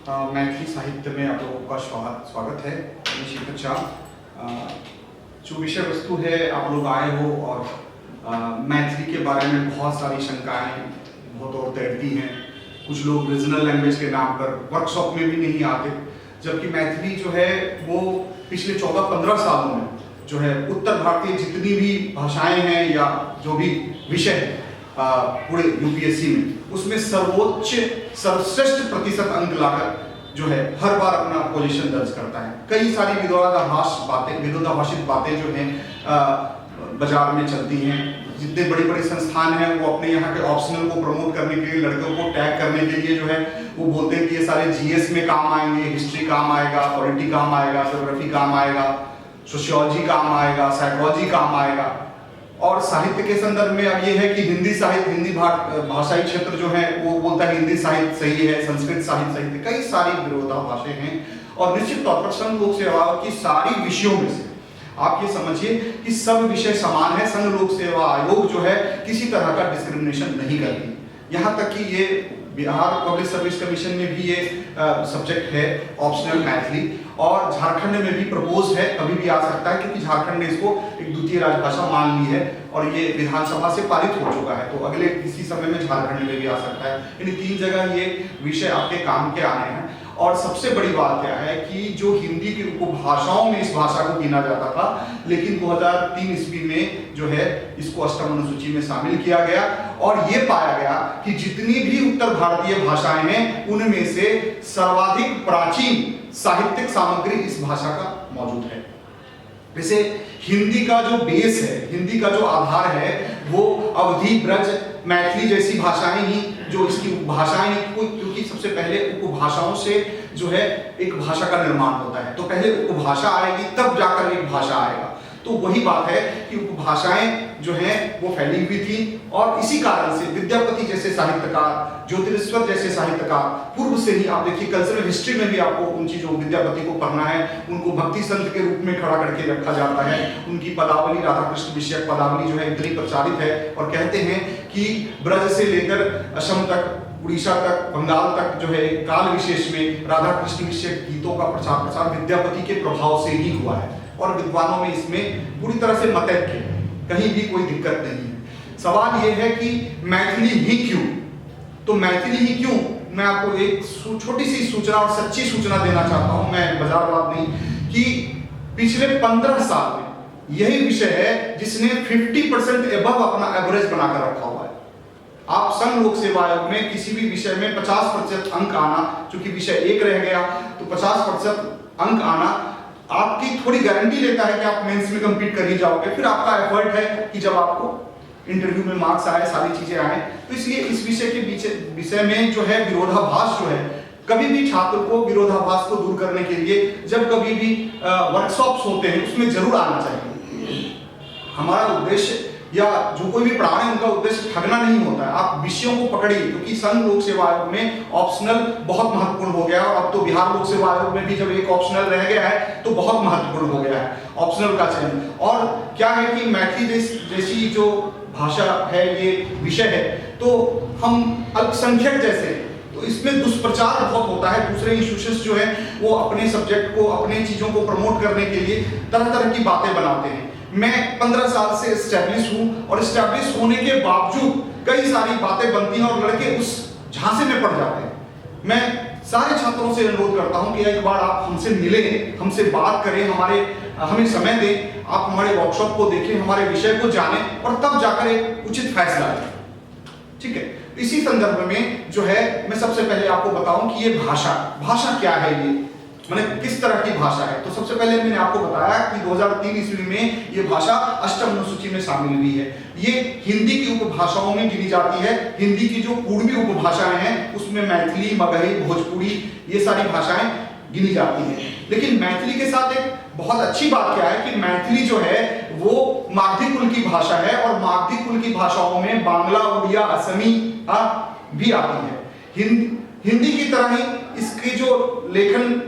मैथिली साहित्य में आप लोगों का स्वागत है। निश्चित अच्छा जो विषय वस्तु है आप लोग आए हो और मैथिली के बारे में बहुत सारी शंकाएं बहुत और तैरती हैं। कुछ लोग रीजनल लैंग्वेज के नाम पर वर्कशॉप में भी नहीं आते, जबकि मैथिली जो है वो पिछले 14-15 सालों में जो है उत्तर भारतीय जितनी भी भाषाएं हैं या जो भी विषय है पूरे यूपीएससी में उसमें सर्वश्रेष्ठ प्रतिशत अंक लाकर जो है हर बार अपना पोजीशन दर्ज करता है। कई सारी विरोधाभासित बातें जो हैं बाजार में चलती हैं। जितने बड़े बड़े संस्थान हैं वो अपने यहाँ के ऑप्शनल को प्रमोट करने के लिए, लड़कों को टैग करने के लिए जो है वो बोलते हैं कि ये सारे जीएस में काम आएंगे, हिस्ट्री काम आएगा, पॉलिटी काम आएगा, ज्योग्राफी काम आएगा, सोशियोलॉजी काम आएगा, साइकोलॉजी काम आएगा। और साहित्य के संदर्भ में अब ये है कि हिंदी भाषाई क्षेत्र जो है वो बोलता है हिंदी साहित्य सही है, संस्कृत साहित्य सही है। कई सारी विरोधाभासें हैं और निश्चित तौर पर संघ लोक सेवा की सारी विषयों में से आप ये समझिए कि सब विषय समान है। संघ लोक सेवा आयोग जो है किसी तरह का डिस्क्रिमिनेशन नहीं करती। यहाँ तक कि ये बिहार पब्लिक सर्विस कमीशन में भी ये सब्जेक्ट है ऑप्शनल मैथिली, और झारखंड में भी प्रपोज है, कभी भी आ सकता है क्योंकि झारखंड ने इसको एक द्वितीय राजभाषा मान ली है और ये विधानसभा से पारित हो चुका है। तो अगले किसी समय में झारखंड में भी आ सकता है। इन 3 जगह ये विषय आपके काम के आने हैं। और सबसे बड़ी बात क्या है कि जो हिंदी की उपभाषाओं में इस भाषा को गिना जाता था, लेकिन 2003 ईस्वी में जो है इसको अष्टम अनुसूची में शामिल किया गया और ये पाया गया कि जितनी भी उत्तर भारतीय भाषाएं हैं उनमें से सर्वाधिक प्राचीन साहित्यिक सामग्री इस भाषा का मौजूद है। वैसे हिंदी का जो बेस है, हिंदी का जो आधार है वो अवधी, ब्रज, मैथिली जैसी भाषाएं ही जो इसकी उपभाषाएं, क्योंकि सबसे पहले उपभाषाओं से जो है एक भाषा का निर्माण होता है। तो पहले उपभाषा आएगी तब जाकर एक भाषा आएगा। तो वही बात है कि उपभाषाएं जो हैं वो फैली हुई थी और इसी कारण से विद्यापति जैसे साहित्यकार, ज्योतिरेश्वर जैसे साहित्यकार पूर्व से ही, आप देखिए कल्चरल हिस्ट्री में भी आपको उन चीजों विद्यापति को पढ़ना है, उनको भक्ति संत के रूप में खड़ा करके रखा जाता है। उनकी पदावली, राधा कृष्ण विषयक पदावली जो है इतनी प्रचारित है और कहते हैं कि ब्रज से लेकर असम तक, उड़ीसा तक, बंगाल तक जो है काल विशेष में राधा कृष्ण विषयक गीतों का प्रचार विद्यापति के प्रभाव से ही हुआ है और विद्वानों में इसमें पूरी तरह से मतैक्य है, कहीं भी कोई दिक्कत नहीं है। सवाल यह है कि मैथिली ही क्यों? तो मैथिली ही क्यों, मैं आपको एक छोटी सी सूचना और सच्ची सूचना देना चाहता हूं, मैं बाजारवाद नहीं, कि पिछले 15 साल में यही विषय है जिसने 50% एबव अपना एवरेज बनाकर रखा हुआ है। आप संघ लोक सेवा आयोग में किसी भी विषय में 50% अंक आना, चूंकि विषय 1 रह गया तो 50% अंक आना आपकी थोड़ी गारंटी लेता है कि आप मेंस में कंपीट कर ही जाओगे। फिर आपका एफर्ट है कि जब आपको इंटरव्यू में मार्क्स आए, सारी चीजें आए। तो इसलिए इस विषय में जो है विरोधाभास जो है, कभी भी छात्र को विरोधाभास को दूर करने के लिए जब कभी भी वर्कशॉप्स होते हैं उसमें जरूर आना चाहिए। हमारा उद्देश्य या जो कोई भी पढ़ा रहे हैं उनका उद्देश्य ठगना नहीं होता है। आप विषयों को पकड़िए, क्योंकि संघ लोक सेवा आयोग में ऑप्शनल बहुत महत्वपूर्ण हो गया और अब तो बिहार लोक सेवा आयोग में भी जब एक ऑप्शनल रह गया है तो बहुत महत्वपूर्ण हो गया है ऑप्शनल का चयन। और क्या है कि मैथिली जैसी जो भाषा है, ये विषय है, तो हम अल्पसंख्यक जैसे, तो इसमें दुष्प्रचार बहुत होता है। दूसरे इंस्टीट्यूशंस जो है वो अपने सब्जेक्ट को, अपने चीजों को प्रमोट करने के लिए तरह तरह की बातें बनाते हैं। मैं 15 साल से एस्टैब्लिश हूं और एस्टैब्लिश होने के बावजूद कई सारी बातें बनती हैं और लड़के उस झांसे में पड़ जाते हैं। मैं सारे छात्रों से अनुरोध करता हूं कि एक बार आप हमसे मिलें, हमसे बात करें, हमें समय दें, आप हमारे वर्कशॉप को देखें, हमारे विषय को जानें और तब जाकर एक उचित फैसला लें। ठीक है, इसी संदर्भ में जो है मैं सबसे पहले आपको बताऊं कि ये भाषा क्या है, ये माने किस तरह की भाषा है। तो सबसे पहले मैंने आपको बताया कि 2003 ईस्वी में ये भाषा अष्टम अनुसूची में शामिल हुई है। ये हिंदी की उपभाषाओं में गिनी जाती है। हिंदी की जो पूर्वी उपभाषाएं हैं उसमें मैथिली, मगही, भोजपुरी, ये सारी भाषाएं गिनी जाती हैं। लेकिन मैथिली के साथ एक बहुत अच्छी बात क्या है कि मैथिली जो है वो मागधी कुल की भाषा है और मागधी कुल की भाषाओं में बांग्ला, उड़िया, असमी भी आती है। हिंदी की तरह ही इसकी जो लेखन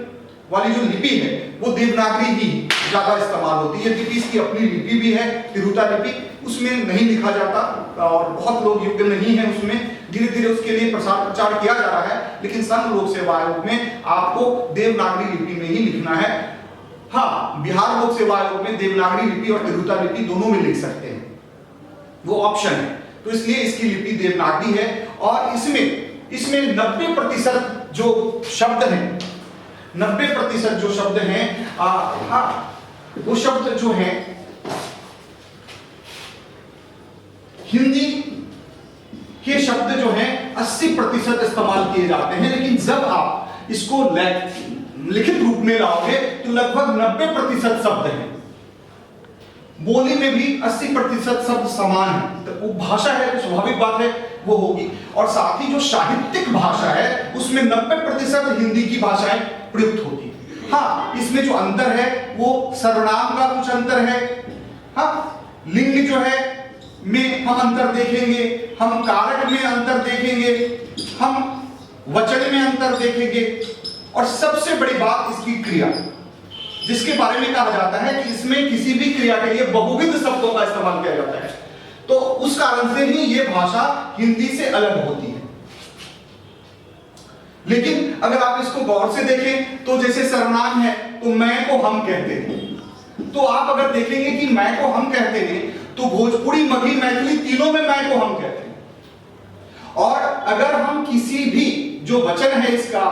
वाली जो लिपि है वो देवनागरी ही ज्यादा इस्तेमाल होती है। यद्यपि इसकी अपनी लिपि भी है, तिरुता लिपि, उसमें नहीं लिखा जाता और बहुत लोग योग्य नहीं है उसमें। धीरे धीरे उसके लिए प्रसार प्रचार किया जा रहा है, लेकिन संघ लोक सेवा आयोग में आपको देवनागरी लिपि में ही लिखना है। हाँ, बिहार लोक सेवा आयोग में देवनागरी लिपि और तिरुता लिपि दोनों में लिख सकते हैं, वो ऑप्शन है। तो इसलिए इसकी लिपि देवनागरी है और इसमें 90% जो शब्द हैं, 90% जो शब्द हैं, हाँ, वो शब्द जो हैं हिंदी के शब्द जो हैं 80% इस्तेमाल किए जाते हैं, लेकिन जब आप इसको लिखित रूप में लाओगे तो लगभग 90% शब्द हैं। बोली में भी 80% शब्द समान है, तो वो भाषा है तो स्वाभाविक बात है वो होगी। और साथ ही जो साहित्यिक भाषा है उसमें 90% हिंदी की भाषाएं प्रयुक्त होती है। हाँ, इसमें जो अंतर है वो सर्वनाम का कुछ अंतर है। हाँ, लिंग जो है में हम अंतर देखेंगे, हम कारक में अंतर देखेंगे, हम वचन में अंतर देखेंगे, और सबसे बड़ी बात इसकी क्रिया, जिसके बारे में कहा जाता है कि इसमें किसी भी क्रिया के लिए बहुविध शब्दों का इस्तेमाल किया जाता है। तो उस कारण से ही यह भाषा हिंदी से अलग होती है। लेकिन अगर आप इसको गौर से देखें तो जैसे सर्वनाम है तो मैं को हम कहते हैं, तो आप अगर देखेंगे कि मैं को हम कहते हैं तो भोजपुरी, मगही, मैथिली तीनों में मैं को हम कहते हैं। और अगर हम किसी भी जो वचन है इसका,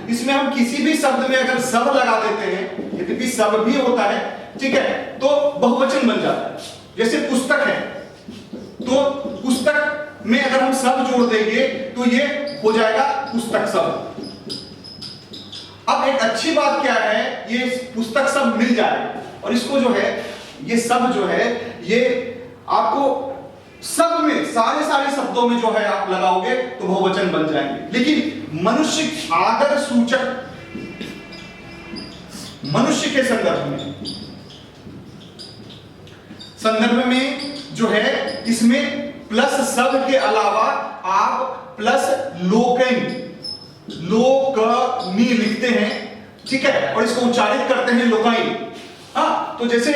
इसमें हम किसी भी शब्द में अगर सब लगा देते हैं, यद्यपि सब भी होता है, ठीक है, तो बहुवचन बन जाता है। जैसे पुस्तक है तो पुस्तक में अगर हम सब जोड़ देंगे तो ये हो जाएगा पुस्तक सब। अब एक अच्छी बात क्या है, ये पुस्तक सब मिल जाए और इसको जो है ये सब जो है ये आपको सब में सारे शब्दों में जो है आप लगाओगे तो बहुवचन बन जाएंगे। लेकिन मनुष्य आदर सूचक, मनुष्य के संदर्भ में जो है इसमें प्लस सब के अलावा आप प्लस लोकनी लिखते हैं, ठीक है, और इसको उच्चारित करते हैं लोकाइन। हाँ, तो जैसे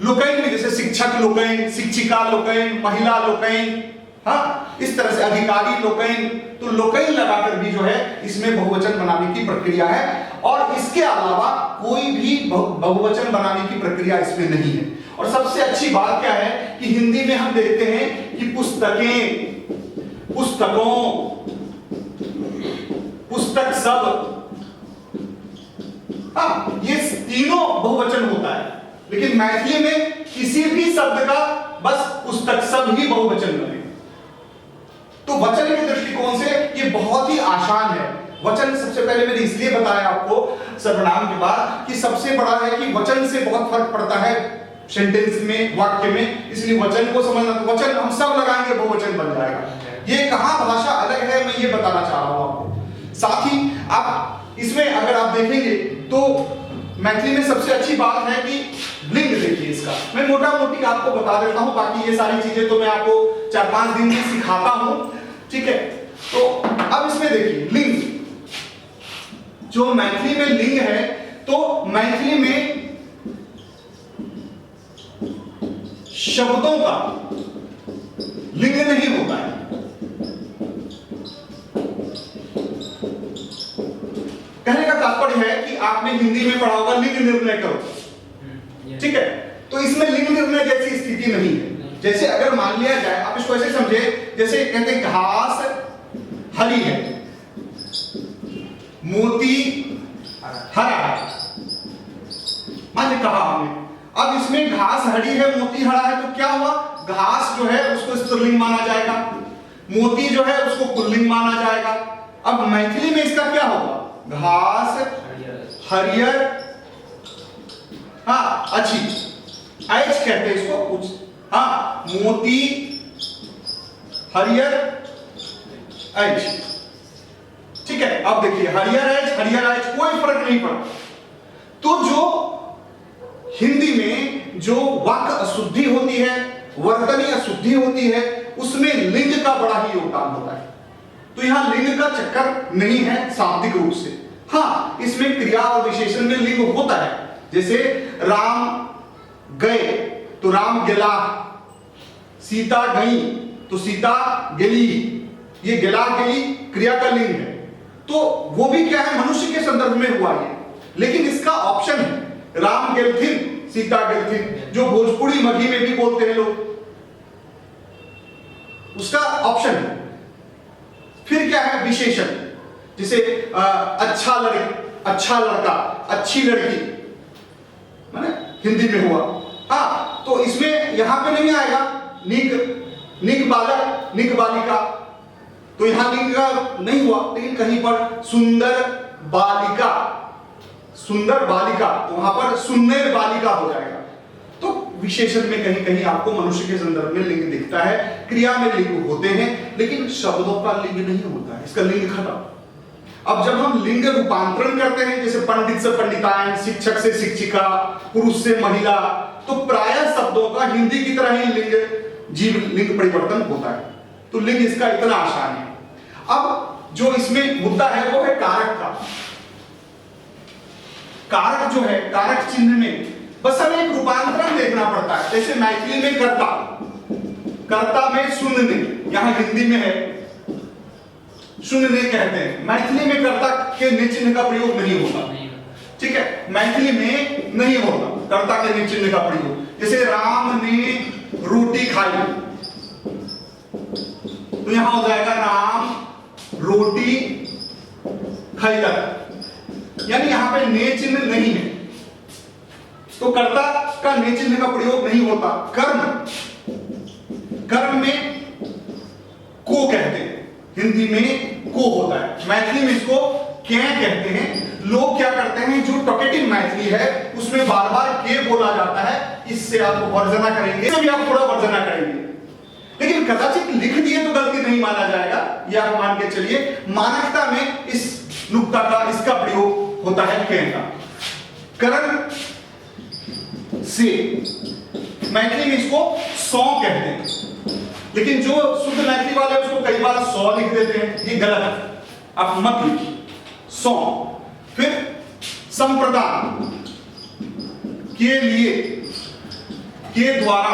लोकाइन में जैसे शिक्षक लोकाइन, शिक्षिका लोकाइन, महिला लोकाइन, हाँ, इस तरह से अधिकारी लोकाइन, तो लोकाइन लगाकर भी जो है इसमें बहुवचन बनाने की प्रक्रिया है। और इसके अलावा कोई भी बहुवचन बनाने की प्रक्रिया इसमें नहीं है। और सबसे अच्छी बात क्या है कि हिंदी में हम देखते हैं कि पुस्तकें, पुस्तकों, पुस्तक सब, हाँ, ये तीनों बहुवचन होता है। लेकिन मैथिली में किसी भी शब्द का बस पुस्तक सब ही बहुवचन बने। तो वचन के दृष्टिकोण से ये बहुत ही आसान है। वचन सबसे पहले मैंने इसलिए बताया आपको सर्वनाम के बाद कि सबसे बड़ा है कि वचन से बहुत फर्क पड़ता है सेंटेंस में, वाक्य में, इसलिए वचन को समझना। तो वचन हम सब लगाएंगे बहुवचन बन जाएगा। ये कहां भाषा अलग है मैं ये बताना चाह रहा हूं आपको। साथ ही आप इसमें अगर आप देखेंगे तो मैथिली में सबसे अच्छी बात है कि लिंग देखिए इसका, मैं मोटा मोटी आपको बता देता हूं, बाकी ये सारी चीजें तो मैं आपको 4-5 दिन में सिखाता हूं, ठीक है। तो अब इसमें देखिए लिंग, जो मैथिली में लिंग है, तो मैथिली में शब्दों का लिंग नहीं होता है। कहने का तात्पर्य है कि आपने हिंदी में पढ़ा होगा लिंग निर्णय करो, ठीक है, तो इसमें लिंग निर्णय जैसी स्थिति नहीं है। जैसे अगर मान लिया जाए, आप इसको ऐसे समझे, जैसे कहते हैं घास हरी है, मोती हरा है, मान कहा हमने। अब इसमें घास हरी है, मोती हरा है, तो क्या हुआ, घास जो है उसको स्त्रीलिंग माना जाएगा, मोती जो है उसको पुल्लिंग माना जाएगा। अब मैथिली में इसका क्या होगा, घास हरियर, हाँ अच्छी, ऐच कहते हैं इसको कुछ, हाँ, मोती हरियर ऐच, ठीक है। अब देखिए हरियर ऐच कोई फर्क नहीं पड़ा। तो जो हिंदी में जो वाक्य अशुद्धि होती है, वर्तनी अशुद्धि होती है, उसमें लिंग का बड़ा ही योगदान होता है। तो यहां लिंग का चक्कर नहीं है शाब्दिक रूप से। हाँ, इसमें क्रिया और विशेषण में लिंग होता है, जैसे राम गए तो राम गेला, सीता गई तो सीता गेली, ये गेला गेली क्रिया का लिंग है। तो वो भी क्या है, मनुष्य के संदर्भ में हुआ है, लेकिन इसका ऑप्शन है राम गेलथिन सीता गेलथिन, जो भोजपुरी मगही में भी बोलते हैं लोग, उसका ऑप्शन है। फिर क्या है, विशेषण, जैसे अच्छा लड़का, अच्छी लड़की, माने हिंदी में हुआ। हाँ, तो इसमें यहां पे नहीं आएगा निक बालक, निक बालिका, तो यहां लिंग का नहीं हुआ, लेकिन कहीं पर सुंदर बालिका, तो वहां पर सुंदर बालिका हो जाएगा। तो विशेषण में कहीं कहीं आपको मनुष्य के संदर्भ में लिंग दिखता है, क्रिया में लिंग होते हैं, लेकिन शब्दों का लिंग नहीं होता है, इसका लिंग खत्म। अब जब हम लिंग रूपांतरण करते हैं, जैसे पंडित से पंडितायन, शिक्षक से शिक्षिका, पुरुष से महिला, तो प्रायः शब्दों का हिंदी की तरह ही लिंग परिवर्तन होता है। तो लिंग इसका इतना आसान है। अब जो इसमें मुद्दा है वो है कारक का। कारक जो है, कारक चिन्ह में बस हमें एक रूपांतरण देखना पड़ता है। जैसे मैथिली में कर्ता में सुनने, यहां हिंदी में है सुनने कहते हैं, मैथिली में कर्ता के ने चिन्ह का प्रयोग नहीं होता, ठीक है, मैथिली में नहीं होता कर्ता के ने चिन्ह का प्रयोग। जैसे राम ने रोटी खाई, तो यहां हो जाएगा राम रोटी खैलक, यानी यहां पे ने चिन्ह नहीं है, तो कर्ता का ने चिन्ह का प्रयोग नहीं होता। कर्म में को कहते हैं, हिंदी में को होता है, मैथिली में इसको क्या कहते हैं। लोग क्या करते हैं, जो टॉकेटिव मैथिली है उसमें बार बार के बोला जाता है, इससे आप वर्जना करेंगे, इससे भी आप थोड़ा वर्जना करेंगे, लेकिन कदाचित लिख दिए तो गलती नहीं माना जाएगा, यह आप मान के चलिए। मानकता में इस नुक्ता का, इसका प्रयोग होता है के का। करण से मैथिली में इसको सौ कहते हैं, लेकिन जो शुद्ध मैथिली वाले उसको कई बार 100 लिख देते हैं, ये गलत है, आप मत लिखिए 100। फिर संप्रदान के लिए, के द्वारा,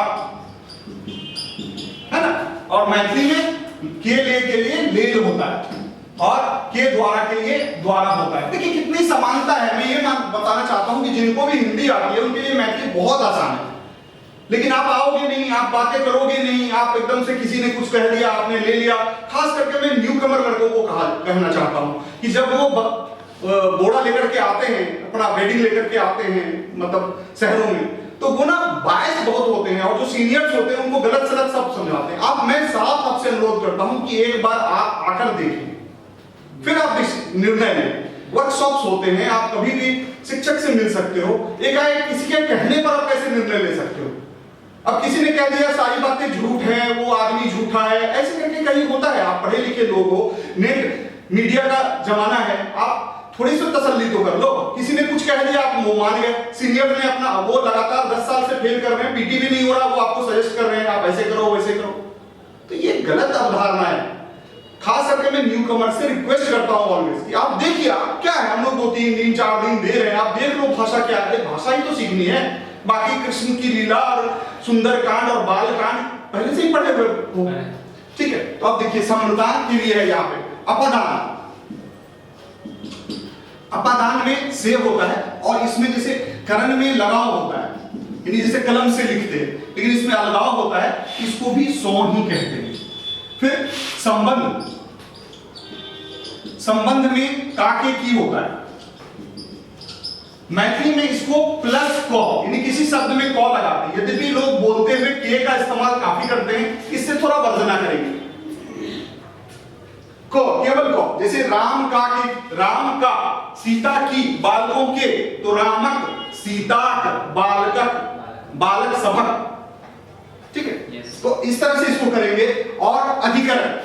है ना, और मैथिली में के लिए लेल होता है और के द्वारा के लिए द्वारा होता है। देखिए कितनी समानता है। मैं ये बताना चाहता हूं कि जिनको भी हिंदी आती है उनके लिए मैथिली बहुत आसान है, लेकिन आप आओगे नहीं, आप बातें करोगे नहीं, आप एकदम से किसी ने कुछ कह दिया, आपने ले लिया। खास करके मैं न्यू कमर लड़कों को कहना चाहता हूं कि जब वो बोड़ा लेकर के आते हैं, अपना वेडिंग लेकर के आते हैं, मतलब शहरों में, तो वो ना बायस बहुत होते हैं, और जो सीनियर्स होते हैं उनको गलत सलत सब समझाते हैं। अब मैं साफ आपसे अनुरोध करता हूं कि एक बार आप आकर देखिए, फिर आप निर्णय लें। वर्कशॉप्स होते हैं, आप कभी भी शिक्षक से मिल सकते हो, एकाएक किसी के कहने पर आप कैसे निर्णय ले सकते हो। अब किसी ने कह दिया सारी बातें झूठ है, वो आदमी झूठा है, ऐसे करके कहीं होता है। आप पढ़े लिखे लोग हो, नेट मीडिया का जमाना है, आप थोड़ी सी तसल्ली तो कर लो। किसी ने कुछ कह दिया, आप मान गए, सीनियर ने अपना, वो लगातार 10 साल से फेल कर रहे हैं, पीटी भी नहीं हो रहा, वो आपको सजेस्ट कर रहे हैं आप ऐसे करो वैसे करो, तो ये गलत अवधारणा है। खास करके मैं न्यू कमर से रिक्वेस्ट करता हूं ऑलवेज कि आप देखिए, आप क्या है, हम लोग 2-3 दिन 4 दिन दे रहे हैं, आप देख लो भाषा क्या है, भाषा ही तो सीखनी है। बाकी कृष्ण की लीला और सुंदर कांड और बाल कांड पहले से ही पढ़े हुए हो, ठीक है। तो अब देखिए संप्रदान के लिए है यहाँ पे अपादान। अपादान में से होता है, और इसमें जैसे करण में लगाव होता है, यानी जैसे कलम से लिखते हैं, लेकिन इसमें अलगाव होता है, इसको भी सौ ही कहते हैं। फिर संबंध, संबंध में काके की होता है, मैथिली में इसको प्लस क, यानी किसी शब्द में क लगाते हैं। यद्यपि लोग बोलते हुए के का इस्तेमाल काफी करते हैं, इससे थोड़ा वर्जना करेंगे। क, केवल क, जैसे राम का के, राम का, सीता की, बालकों के, तो रामक, सीताक, बालकक, बालक सभक, ठीक है। yes. तो इस तरह से इसको करेंगे। और अधिकरण,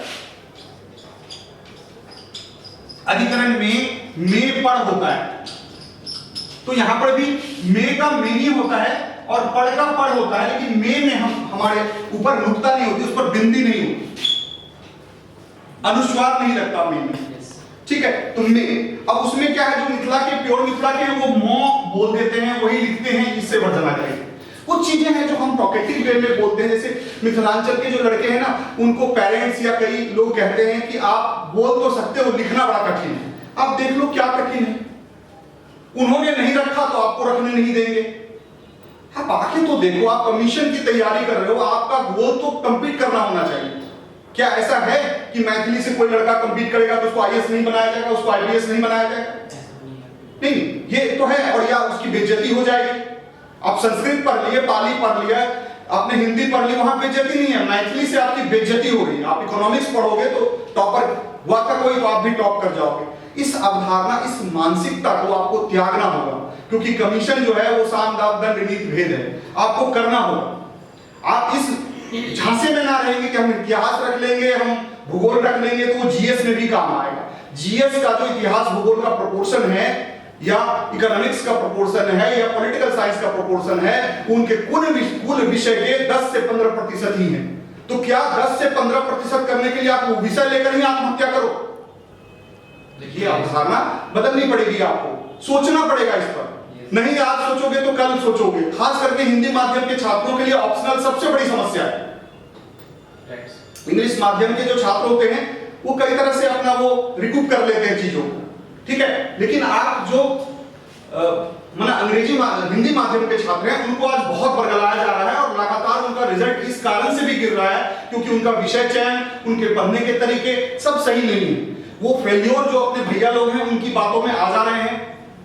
अधिकरण में पढ़ होता है, तो यहां पर भी मे का मेनी होता है और पढ़ का पढ़ होता है, लेकिन मे में हमारे ऊपर नुक्ता नहीं होती, उस पर बिंदी नहीं होती, अनुस्वार नहीं लगता मे में, ठीक है। तो मे, अब उसमें क्या है, जो मिथिला के प्योर मिथिला के वो बोल देते हैं वही लिखते हैं, इससे बढ़ जाना चाहिए। कुछ चीजें हैं जो हम टॉकेटिव वे में बोलते हैं, जैसे मिथिलांचल के जो लड़के हैं ना, उनको पेरेंट्स या कई लोग कहते हैं कि आप बोल तो सकते हो, लिखना बड़ा कठिन है। आप देख लो क्या कठिन है, उन्होंने नहीं रखा तो आपको रखने नहीं देंगे। आप आके तो देखो, आप कमीशन की तैयारी कर रहे हो, आपका गोल तो कंप्लीट करना होना चाहिए। क्या ऐसा है कि मैथिली से कोई लड़का कंप्लीट करेगा तो उसको आईएएस नहीं बनाया जाएगा, उसको आईपीएस नहीं बनाया जाएगा? नहीं, ये तो है। और या उसकी बेइज्जती हो जाएगी। आप संस्कृत पढ़ लिए, पाली पढ़ लिया, आपने हिंदी पढ़ ली, वहां बेइज्जती नहीं है। मैथिली से आपकी बेइज्जती हो रही है। आप इकोनॉमिक्स पढ़ोगे तो टॉपर हुआ था कोई, तो आप भी टॉप कर जाओगे। इस अवधारणा, इस मानसिकता को आपको त्यागना होगा, क्योंकि कमीशन जो है वो साम दाम दंड नीति भेद है, आपको करना होगा। आप इस झांसे में ना रहेंगे कि हम इतिहास रख लेंगे, हम भूगोल रख लेंगे, तो वो जीएस में भी काम आएगा। जीएस का जो इतिहास भूगोल का प्रोपोर्शन है, या इकोनॉमिक्स का प्रोपोर्शन है, या पॉलिटिकल साइंस का प्रोपोर्शन है, उनके कुल विषय के 10 से 15% ही है। तो क्या 10 से 15% करने के लिए आप वो विषय लेकर ही आत्महत्या करो? देखिए, अवधारणा बदलनी पड़ेगी, आपको सोचना पड़ेगा इस पर। नहीं आज सोचोगे तो कल सोचोगे। खास करके हिंदी माध्यम के छात्रों के लिए ऑप्शनल सबसे बड़ी समस्या है। इंग्लिश माध्यम के जो छात्र होते हैं वो कई तरह से अपना वो रिकूप कर लेते हैं चीजों को, ठीक है। लेकिन आप जो हिंदी माध्यम के छात्र हैं, उनको आज बहुत बरगलाया जा रहा है और लगातार उनका रिजल्ट इस कारण से भी गिर रहा है क्योंकि उनका विषय चयन, उनके पढ़ने के तरीके सब सही नहीं है। वो फेल्योर जो अपने भैया लोग हैं उनकी बातों में आ जा रहे हैं,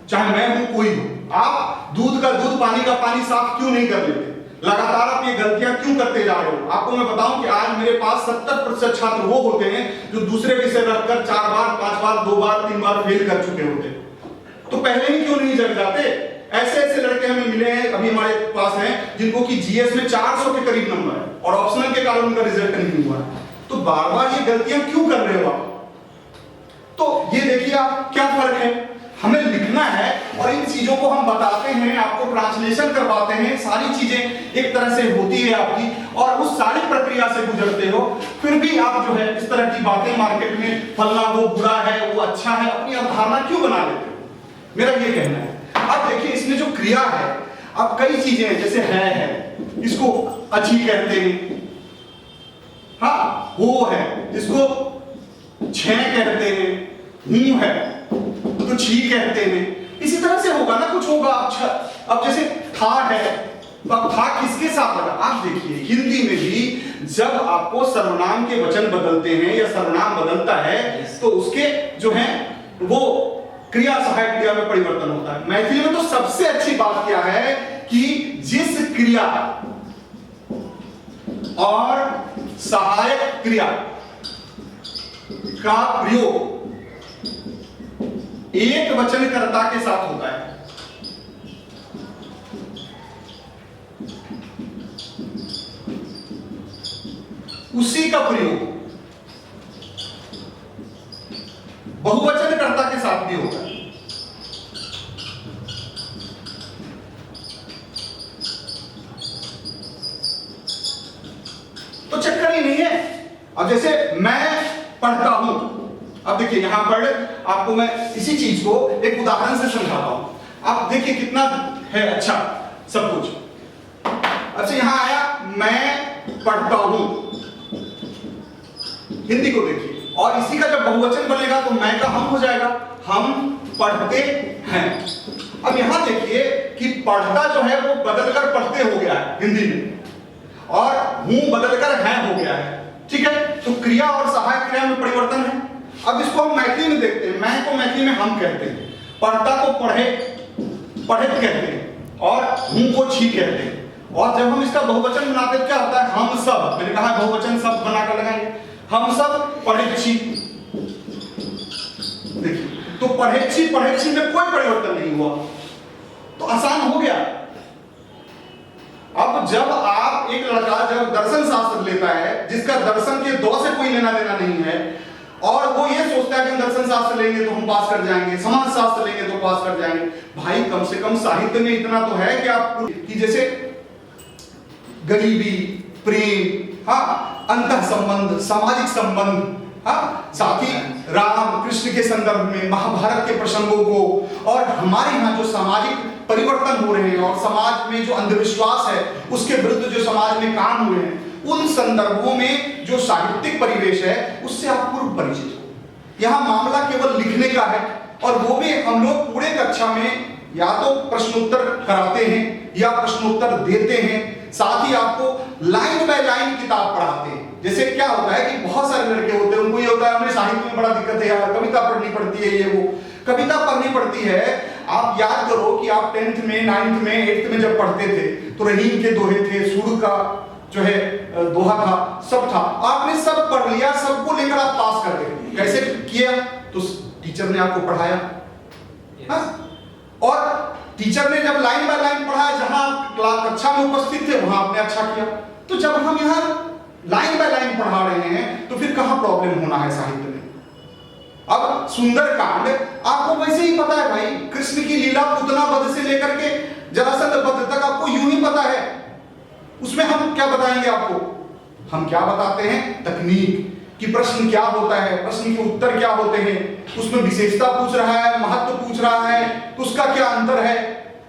चाहे मैं हूं कोई हो। आप दूध का दूध, पानी का पानी साफ क्यों नहीं कर लेते? लगातार आप ये गलतियां क्यों करते जा रहे हो? आपको मैं बताऊं कि आज मेरे पास 70% छात्र वो होते हैं जो दूसरे विषय रखकर 4 बार, 5 बार, 2 बार, 3 बार फेल कर चुके होते। तो पहले ही क्यों नहीं जग जाते? ऐसे ऐसे लड़के हमें मिले हैं, अभी हमारे पास हैं, जिनको कि जीएस में 400 के करीब नंबर है और ऑप्शनल के कारण उनका रिजल्ट नहीं हुआ है। तो बार बार ये गलतियां क्यों कर रहे हो आप? तो ये देखिए आप क्या फर्क है। हमें लिखना है और इन चीजों को हम बताते हैं, आपको ट्रांसलेशन करवाते हैं, सारी चीजें एक तरह से होती है आपकी, और उस सारी प्रक्रिया से गुजरते हो, फिर भी आप जो है इस तरह की बातें मार्केट में, फलना वो बुरा है, वो अच्छा है, अपनी अवधारणा क्यों बना लेते हो? मेरा ये कहना है। अब देखिए, इसमें जो क्रिया है, अब कई चीजें हैं, जैसे है, इसको अच्छी कहते हैं, हाँ वो है, इसको छह कहते हैं, हूं है तो छी कहते हैं। इसी तरह से होगा ना, कुछ होगा। अब जैसे था है, तो अब था किसके साथ लगा? आप देखिए, हिंदी में भी जब आपको सर्वनाम के वचन बदलते हैं या सर्वनाम बदलता है तो उसके जो है वो क्रिया सहायक क्रिया में परिवर्तन होता है। मैथिली में तो सबसे अच्छी बात क्या है कि जिस क्रिया और सहायक क्रिया का प्रयोग एक वचनकर्ता के साथ होता है, उसी का प्रयोग बहुवचनकर्ता के साथ भी होता है। तो चक्कर ही नहीं है। अब जैसे मैं पढ़ता हूं, अब देखिए यहां पर आपको मैं इसी चीज को एक उदाहरण से समझाता हूं। आप देखिए कितना है अच्छा सब कुछ। अच्छा, यहां आया मैं पढ़ता हूं, हिंदी को देखिए, और इसी का जब बहुवचन बनेगा तो मैं का हम हो जाएगा, हम पढ़ते हैं। अब यहां देखिए कि पढ़ता जो है वो बदलकर पढ़ते हो गया है हिंदी में, और हूं बदलकर है हो गया है, ठीक है। तो क्रिया और सहायक क्रिया में परिवर्तन है। अब इसको हम मैथिली में देखते हैं। मैं को मैथिली में हम कहते हैं, पढ़ता को पढ़ित कहते हैं, और हूं को छी कहते हैं। और जब हम इसका बहुवचन बनाते हैं क्या होता है? हम सब, मैंने कहा बहुवचन सब बनाकर लगाएंगे, हम सब पढ़ित छी। देखिए, तो पढ़ित छी में कोई परिवर्तन नहीं हुआ, तो आसान हो गया। अब जब आप एक लड़का जब दर्शन शास्त्र लेता है, जिसका दर्शन के दो से कोई लेना देना नहीं है, और वो ये सोचता है कि हम दर्शन शास्त्र लेंगे तो हम पास कर जाएंगे, समाज शास्त्र लेंगे तो पास कर जाएंगे। भाई कम से कम साहित्य में इतना तो है कि आप कि जैसे गरीबी, प्रेम, हाँ, अंतः संबंध, सामाजिक संबंध, हाँ, साथ ही राम कृष्ण के संदर्भ में महाभारत के प्रसंगों को, और हमारे यहाँ जो सामाजिक परिवर्तन हो रहे हैं और समाज में जो अंधविश्वास है उसके विरुद्ध जो समाज में काम हुए हैं, उन संदर्भों में जो साहित्यिक परिवेश है उससे आप पूर्व परिचित हो। यहाँ मामला केवल लिखने का है, और वो भी हम लोग पूरे कक्षा में या तो प्रश्नोत्तर कराते हैं या प्रश्नोत्तर देते हैं, साथ ही आपको लाइन बाय लाइन किताब पढ़ाते हैं। जैसे क्या होता है कि बहुत सारे लड़के होते हैं, उनको ये होता है हमें साहित्य में बड़ा दिक्कत है यार, कविता पढ़नी पड़ती है, ये वो कविता पढ़नी पड़ती है। आप याद करो कि आप 10th में 9th में 8th में जब पढ़ते थे तो रहीम के दोहे थे, सूर का जो है दोहा था, सब था, आपने सब पढ़ लिया, सबको लेकर आप पास कर गए। कैसे किया? तो टीचर ने आपको पढ़ाया, और टीचर ने जब लाइन बाय लाइन पढ़ाया, जहां क्लास कक्षा में उपस्थित थे वहां आपने अच्छा किया। तो जब हम यहाँ लाइन बाय लाइन पढ़ा रहे हैं तो फिर कहां प्रॉब्लम होना है साहित्य में? अब सुंदरकांड आपको वैसे ही पता है भाई, कृष्ण की लीला पुतना वध से लेकर के जरासंध वध तक आपको यूं ही पता है। उसमें हम क्या बताएंगे आपको? हम क्या बताते हैं? तकनीक कि प्रश्न क्या होता है, प्रश्न के उत्तर क्या होते हैं, उसमें विशेषता पूछ रहा है, महत्व पूछ रहा है तो उसका क्या अंतर है,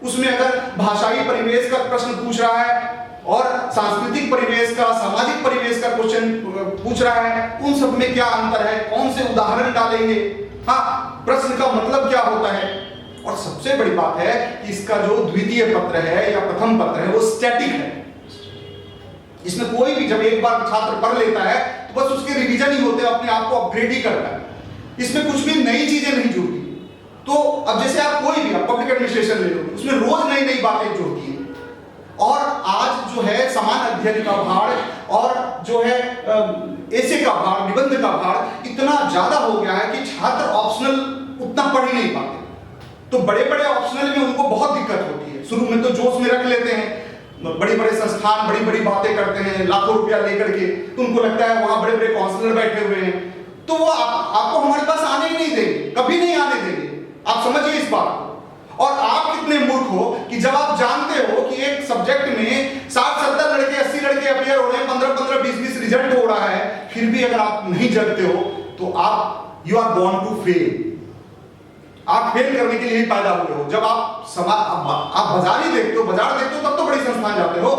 उसमें अगर भाषाई परिवेश का प्रश्न पूछ रहा है और सांस्कृतिक परिवेश का, सामाजिक परिवेश का क्वेश्चन पूछ रहा है, उन सब में क्या अंतर है, कौन से उदाहरण डालेंगे, हाँ प्रश्न का मतलब क्या होता है। और सबसे बड़ी बात है कि इसका जो द्वितीय पत्र है या प्रथम पत्र है वो स्टैटिक है। इसमें कोई भी जब एक बार छात्र पढ़ लेता है तो बस उसके रिवीजन ही होते हैं, अपने आप को अपग्रेड ही करता है, इसमें कुछ भी नई चीजें नहीं जुड़ती। तो अब जैसे आप कोई भी पब्लिक एडमिनिस्ट्रेशन ले लो, उसमें रोज नई नई बातें जुड़ती हैं। और आज जो है समान अध्ययन का भार और जो है ऐसे का भार, निबंध का भार इतना ज्यादा हो गया है कि छात्र ऑप्शनल उतना पढ़ ही नहीं पाते। तो बड़े बड़े ऑप्शनल में उनको बहुत दिक्कत होती है। शुरू में तो जोश में रख लेते हैं, बड़ी बड़े संस्थान बड़ी बड़ी बातें करते हैं, लाखों रुपया लेकर के, तो उनको लगता है वहां बड़े बड़े काउंसलर बैठे हुए हैं, तो वो आपको हमारे पास आने ही नहीं देंगे, कभी नहीं आने देंगे। आप समझिए इस बात को। और आप कितने मूर्ख हो कि जब आप जानते हो कि एक सब्जेक्ट में 60-70 लड़के 80 लड़के अपियर हो रहे हैं, 15-15 20-20 रिजल्ट हो रहा है, फिर भी अगर आप नहीं जगते हो तो आप you are born to fail. आप फेल करने के लिए ही पैदा हुए हो। जब आप बाजार ही देखते हो, बाजार देखते हो तब तो बड़ी संस्थान जाते हो।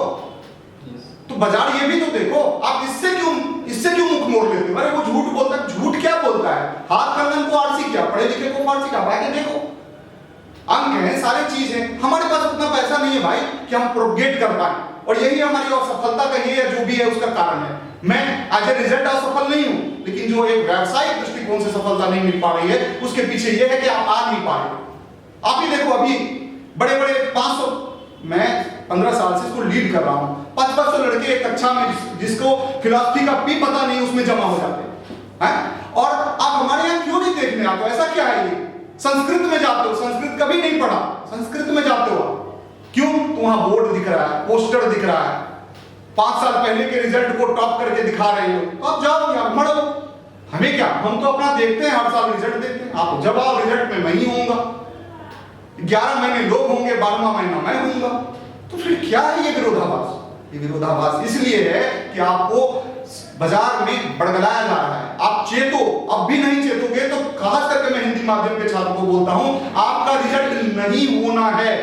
तो बाजार ये भी तो देखो, आप इससे क्यों मुख मोड़ लेते हो? अरे वो झूठ बोलता है, झूठ क्या बोलता है? हाथ कंगन को आरसी क्या, पढ़े लिखे को फारसी क्या, भाई देखो अंक है, सारी चीज है, हमारे पास उतना पैसा नहीं है भाई कि हम प्रोपगेट कर पाए। और यही हमारी असफलता कहिए या जो भी है उसका कारण है। मैं आज रिजल्ट असफल नहीं हूं, लेकिन जो एक व्यावसायिक दृष्टिकोण से सफलता नहीं मिल पा रही है उसके पीछे यह है कि आप आ नहीं पा रहे। आप ही देखो अभी बड़े बड़े 500, मैं 15 साल से इसको लीड कर रहा हूं, 500 लड़के एक कक्षा में जिसको फिलॉसफी का भी पता नहीं उसमें जमा हो जाते हैं। और आप हमारे यहाँ क्यों नहीं देखने आते? ऐसा क्या है? ये संस्कृत में जाते हो, संस्कृत कभी नहीं पढ़ा, संस्कृत में जाते हो क्यों? तो वहां बोर्ड दिख रहा है, पोस्टर दिख रहा है, 5 साल पहले के रिजल्ट को टॉप करके दिखा रहे हो, आप जाओ यार मरो। हमें क्या, हम तो अपना देखते हैं, हर साल रिजल्ट देखते हैं। आप जब आओ रिजल्ट में मैं ही होऊंगा, 11 महीने लोग होंगे, 12वां महीना मैं होऊंगा। तो फिर क्या है ये विरोधाभास? ये विरोधाभास इसलिए है कि आपको बाजार में बड़गलाया जा रहा है। आप चेतो, अब भी नहीं चेतोगे तो खास करके मैं हिंदी माध्यम के छात्रों को बोलता हूं, आपका रिजल्ट नहीं होना है,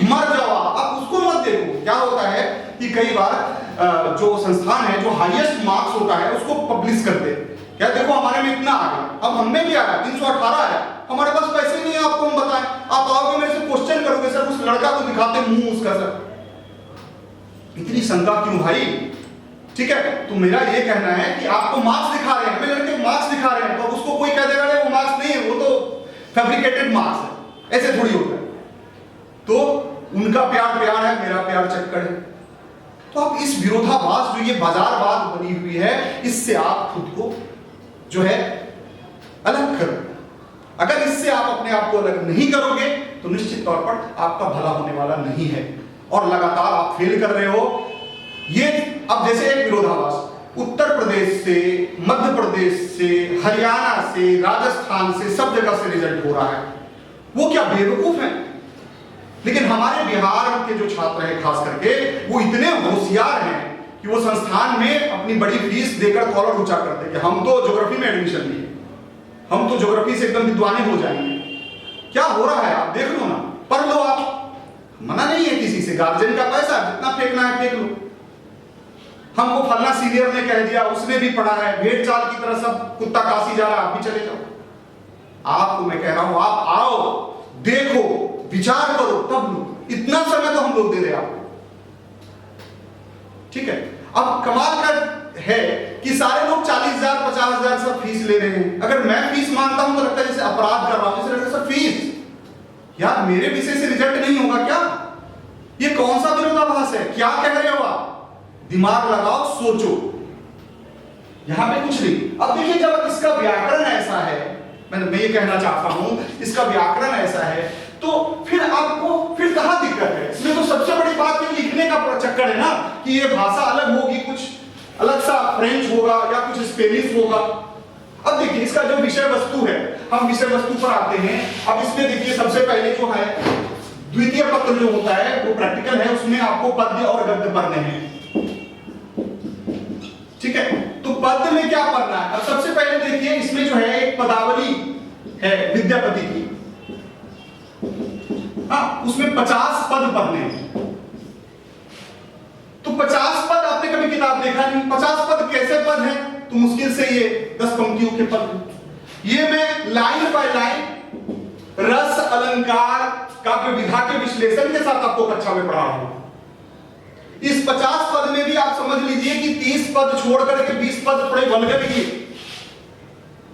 मर जाओ आप उसको मत देखो। क्या होता है कि कई बार जो संस्थान है जो हाईएस्ट मार्क्स होता है उसको पब्लिश करते हैं, क्या देखो हमारे में इतना आ गया, अब हमें भी आया 318 आया, हमारे पास पैसे नहीं है आपको हम बताएं। आप आओगे मेरे से क्वेश्चन करोगे, सर उस लड़का को दिखाते मुंह उसका, सर इतनी शंका क्यों भाई? ठीक है, तो मेरा ये कहना है कि आपको मार्क्स दिखा रहे हैं, हमें लड़के मार्क्स दिखा रहे हैं, तो उसको कोई कह देगा वो मार्क्स नहीं है, वो तो फैब्रिकेटेड मार्क्स है, ऐसे थोड़ी होता है। तो उनका प्यार प्यार है, मेरा प्यार चक्कर है। तो आप इस विरोधाभास जो ये बाजारवाद बनी हुई है, इससे आप खुद को जो है अलग करो। अगर इससे आप अपने आप को अलग नहीं करोगे तो निश्चित तौर पर आपका भला होने वाला नहीं है और लगातार आप फेल कर रहे हो। ये अब जैसे एक विरोधाभास उत्तर प्रदेश से, मध्य प्रदेश से, हरियाणा से, राजस्थान से, सब जगह से रिजल्ट हो रहा है। वो क्या बेवकूफ हैं? लेकिन हमारे बिहार के जो छात्र हैं खास करके वो इतने होशियार हैं कि वो संस्थान में अपनी बड़ी फीस देकर कॉलर ऊंचा करते कि हम तो ज्योग्राफी में एडमिशन लिए, हम तो ज्योग्राफी से एकदम विद्वाने हो जाएंगे। क्या हो रहा है आप देख लो ना, पढ़ लो आप, मना नहीं है किसी से, गार्जियन का पैसा जितना फेंकना है फेंक लो। हमको फलना सीनियर ने कह दिया, उसने भी पढ़ा है, भेड़ चाल की तरह सब कुत्ता काशी जा रहा है, आप भी चले जाओ। आपको मैं कह रहा हूं आप आओ, देखो, विचार करो, तब लो। इतना समय तो हम लोग दे रहे आपको, ठीक है। अब कमाल का है कि सारे लोग 40,000 50,000 सब फीस ले रहे हैं। अगर मैं फीस मांगता हूं तो लगता है जैसे अपराध कर रहा हूं, जैसे लगता है सर फीस यार मेरे विषय से रिजल्ट नहीं होगा क्या? ये कौन सा विरोधाभास है? क्या कह रहे हो आप? दिमाग लगाओ, सोचो, यहां पे कुछ नहीं। अब देखिए जब इसका व्याकरण ऐसा है, मैं ये कहना चाहता हूं इसका व्याकरण ऐसा है, तो फिर आपको फिर कहां दिक्कत है? इसमें तो सबसे बड़ी बात ये लिखने का चक्कर है ना कि ये भाषा अलग होगी, कुछ अलग सा फ्रेंच होगा या कुछ स्पेनिश होगा। अब देखिए इसका जो विषय वस्तु है, हम विषय वस्तु पर आते हैं। अब इसमें देखिए सबसे पहले जो है द्वितीय पत्र जो होता है वो प्रैक्टिकल है, उसमें आपको पद्य और गद्य पढ़ने हैं, ठीक है। तो पद्य में क्या पढ़ना है? अब सबसे पहले देखिए इसमें जो है एक पदावली है विद्यापति की, हाँ, उसमें 50 पद पढ़ने हैं। तो 50 पद आपने कभी किताब देखा नहीं, 50 पद कैसे पद हैं? तो मुश्किल से ये 10 पंक्तियों के पद। ये मैं लाइन बाय लाइन रस अलंकार काव्य विधा के विश्लेषण के साथ आपको कक्षा में पढ़ा रहा हूं। इस 50 पद में भी आप समझ लीजिए कि 30 पद छोड़ करके 20 पद थोड़े वल्गर किए,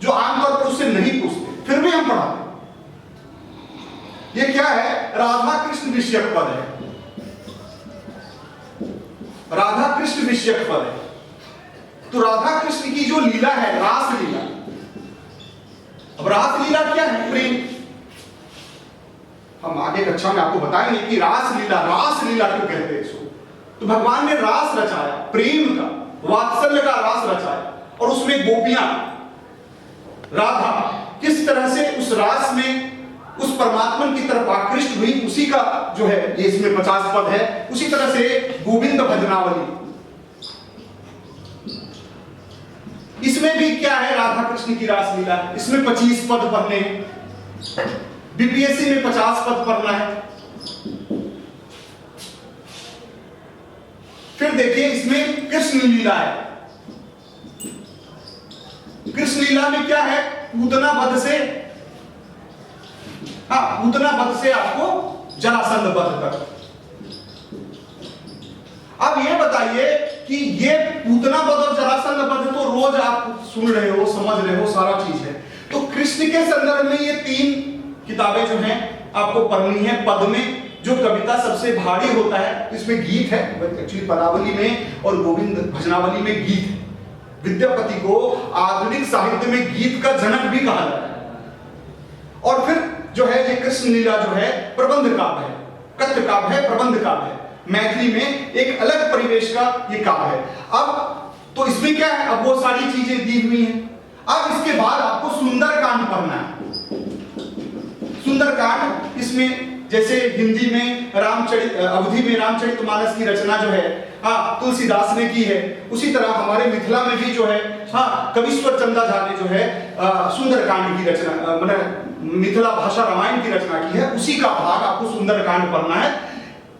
जो आमतौर पर उससे नहीं पूछते, फिर भी हम पढ़ाते। ये क्या है? राधा कृष्ण विषयक पद है, राधा कृष्ण विषयक पद है। तो राधा कृष्ण की जो लीला है, रास लीला। अब रास लीला क्या है? प्रेम। हम आगे कक्षा में आपको बताएंगे कि रास लीला क्यों कहते हैं इसको। तो भगवान ने रास रचाया, प्रेम का, वात्सल्य का रास रचाया, और उसमें गोपियां, राधा किस तरह से उस रास में उस परमात्मा की तरफ आकृष्ट हुई, उसी का जो है ये इसमें 50 पद है। उसी तरह से गोविंद भजनावली, इसमें भी क्या है? राधा कृष्ण की रास लीला। इसमें 25 पद पढ़ने हैं। बीपीएससी में 50 पद पढ़ना है। फिर देखिए इसमें कृष्ण लीला है। कृष्ण लीला में क्या है? पूतना वध से, हाँ, पूतना वध से आपको जरासंध वध तक। अब ये बताइए कि ये पूतना वध और जरासंध वध तो रोज आप सुन रहे हो, समझ रहे हो, सारा चीज है। तो कृष्ण के संदर्भ में ये 3 किताबें जो हैं आपको पढ़नी है। पद में जो कविता सबसे भारी होता है, इसमें गीत है, एक्चुअली पदावली में और गोविंद भजनावली में गीत है। विद्यापति को आधुनिक साहित्य में गीत का जनक भी कहा जाता है। और फिर जो है ये कृष्ण लीला जो है प्रबंध काव्य है, कथ्य काव्य है, प्रबंध काव्य है। मैथिली में एक अलग परिवेश का ये काव्य है। अब तो इसमें क्या है? अब वो सारी चीजें दी हुई हैं। अब इसके बाद आपको सुंदरकांड पढ़ना है। सुंदरकांड, इसमें जैसे हिंदी में अवधि में रामचरितमानस की रचना जो है, हाँ, तुलसीदास ने की है, उसी तरह हमारे मिथिला में भी जो है, हाँ, कविश्वर चंदा झा ने जो है सुंदरकांड की रचना, मतलब मिथिला भाषा रामायण की रचना की है। उसी का भाग आपको सुंदरकांड पढ़ना है।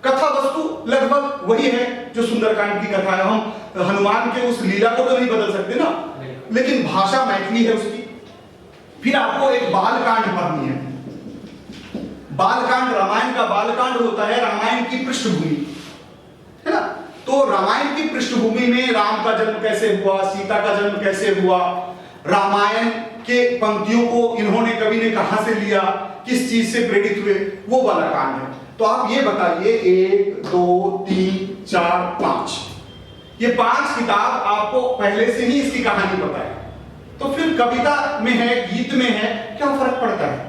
कथा वस्तु लगभग वही है जो सुंदरकांड की कथा है। हम हनुमान के उस लीला को तो नहीं बदल सकते ना, लेकिन भाषा मैथिली है उसकी। फिर आपको एक बालकांड पढ़नी है। बालकांड, रामायण का बालकांड होता है रामायण की पृष्ठभूमि, है ना। तो रामायण की पृष्ठभूमि में राम का जन्म कैसे हुआ, सीता का जन्म कैसे हुआ, रामायण के पंक्तियों को इन्होंने, कवि ने कहां से लिया, किस चीज से प्रेरित हुए, वो वाला कांड है। तो आप ये बताइए 1 2 3 4 5, ये 5 किताब आपको पहले से ही इसकी कहानी पता है। तो फिर कविता में है, गीत में है, क्या फर्क पड़ता है?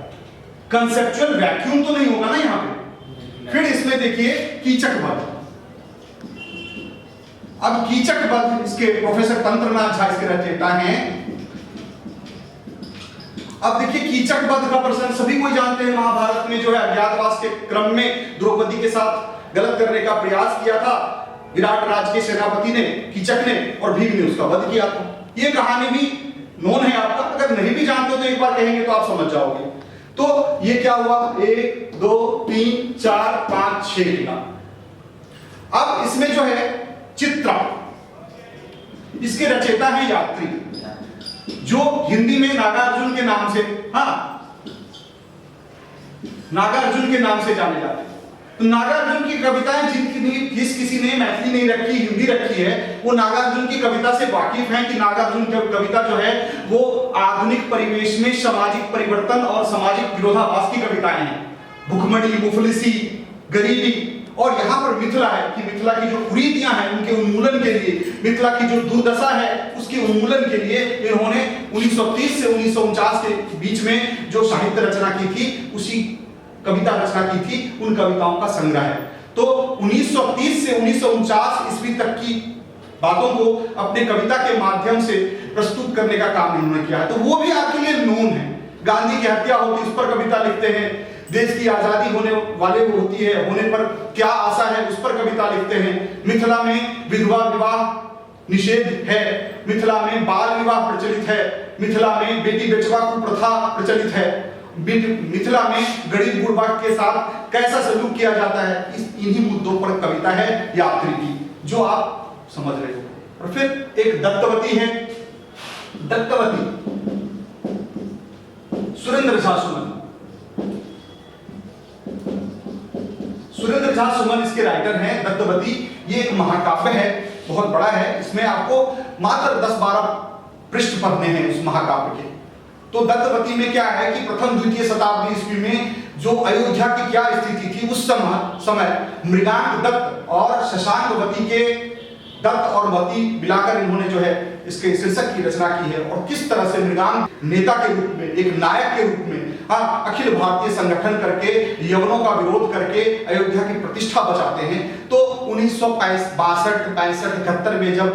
कंसेप्चुअल वैक्यूम तो नहीं होगा ना यहां पे। फिर इसमें देखिए कीचक वध। अब कीचक वध इसके प्रोफेसर तंत्रनाथ झा इसके रचयिता हैं। अब देखिए कीचक वध का प्रसंग सभी कोई जानते हैं। महाभारत में जो है अज्ञातवास के क्रम में द्रौपदी के साथ गलत करने का प्रयास किया था, विराट राज के सेनापति ने, कीचक ने और भीम ने उसका वध किया था। ये कहानी भी नोन है आपका, अगर नहीं भी जानते हो तो एक बार कहेंगे तो आप समझ जाओगे। तो ये क्या हुआ, 1 2 3 4 5 6 लिखा। अब इसमें जो है चित्रा, इसके रचयिता है यात्री, जो हिंदी में नागार्जुन के नाम से, नागार्जुन के नाम से जाने जाते हैं। तो नागार्जुन की कविताएं जिस किसी ने मैथिली नहीं रखी, हिंदी रखी है, वो नागार्जुन की कविता से वाकिफ हैं कि नागार्जुन की कविता जो है वो आधुनिक परिवेश में सामाजिक परिवर्तन और सामाजिक विरोधाभास की कविताएं हैं। भुखमरी, मुफलिसी, गरीबी, और यहाँ पर मिथिला है कि मिथिला की जो कुरीतियां हैं उनके उन्मूलन के लिए, मिथिला की जो दुर्दशा है उसके उन्मूलन के लिए इन्होंने 1930 से 1949 के बीच में जो साहित्य रचना की थी, उसी कविता रचना की थी, उन कविताओं का संग्रह है। तो 1930 से 1949 ईस्वी तक की बातों को अपने कविता के माध्यम से प्रस्तुत करने का काम इन्होंने किया है। तो वो भी आपके लिए नोन है। गांधी की हत्या होती है, उस पर कविता लिखते हैं। देश की आजादी होने वाले वो होती है, होने पर क्या आशा है, उस पर कविता लिखते हैं। मिथिला में विधवा विवाह निषेध है, मिथिला में बाल विवाह प्रचलित है, मिथिला में बेटी बेचवा कुप्रथा प्रचलित है, मिथिला में गरीब गुरबा के साथ कैसा सलूक किया जाता है, इन्हीं मुद्दों पर कविता है यात्री की, जो आप समझ रहे हो। और फिर एक दत्तवती है, दत्तवती सुरेंद्र झा सुमन, सुरेंद्र झा सुमन इसके राइटर हैं। दत्तवती ये एक महाकाव्य है, बहुत बड़ा है। इसमें आपको मात्र 10-12 पृष्ठ पढ़ने हैं उस महाकाव्य के। तो दत्तवती में क्या है कि प्रथम द्वितीय शताब्दी ईस्वी में जो अयोध्या की क्या स्थिति थी, उस समय मृगांक दत्त और शशांकवती के दत्त और वती मिलाकर इन्होंने जो है इसके शीर्षक की रचना की है। और किस तरह से मृगांक नेता के रूप में, एक नायक के रूप में अखिल भारतीय संगठन करके, यवनों का विरोध करके अयोध्या की प्रतिष्ठा बचाते हैं। तो 1962-63-71 में जब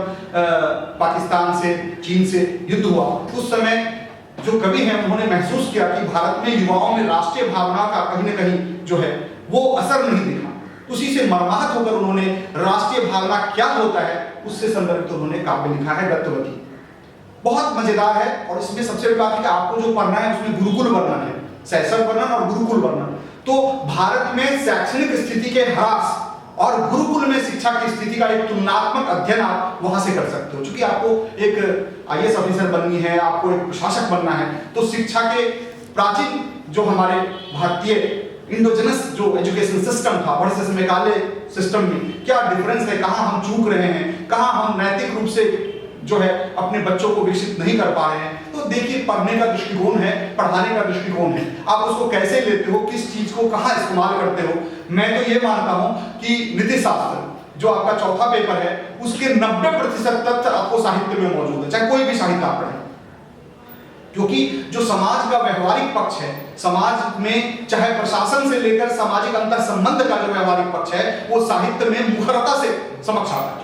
पाकिस्तान से, चीन से युद्ध हुआ, उस समय जो कवि हैं उन्होंने महसूस किया कि भारत में युवाओं में राष्ट्रीय भावना का कहीं न कहीं जो है वो असर नहीं दिखा। उसी से मर्माहत होकर उन्होंने राष्ट्रीय भावना क्या होता है उससे संदर्भित उन्होंने काव्य लिखा है दत्तवती। बहुत मजेदार है। और इसमें सबसे बड़ी बात है कि आपको जो पढ़ना है उसमें गुरुकुल वर्णन है, शैशव वर्णन और गुरुकुल वर्णन। तो भारत में शैक्षणिक स्थिति के ह्रास और गुरुकुल में शिक्षा की स्थिति का एक तुलनात्मक अध्ययन आप वहां से कर सकते हो। क्योंकि आपको एक IAS ऑफिसर बननी है, आपको एक प्रशासक बनना है, तो शिक्षा के प्राचीन जो हमारे भारतीय इंडोजेनस जो एजुकेशन सिस्टम था वर्सेस मेघालय सिस्टम में क्या डिफरेंस है, कहाँ हम चूक रहे हैं, कहाँ हम नैतिक रूप से जो है अपने बच्चों को विकसित नहीं कर पा रहे हैं। तो देखिए, पढ़ने का दृष्टिकोण है, पढ़ाने का दृष्टिकोण है, आप उसको कैसे लेते हो, किस चीज को कहाँ इस्तेमाल करते हो। मैं तो ये मानता हूं कि नीति शास्त्र जो आपका चौथा पेपर है उसके 90% तथ्य आपको साहित्य में मौजूद है, चाहे कोई भी साहित्य आप पढ़ें। क्योंकि जो समाज का व्यवहारिक पक्ष है, समाज में चाहे प्रशासन से लेकर सामाजिक अंतर संबंध का जो व्यवहारिक पक्ष है वो साहित्य में मुखरता से समक्ष आता है।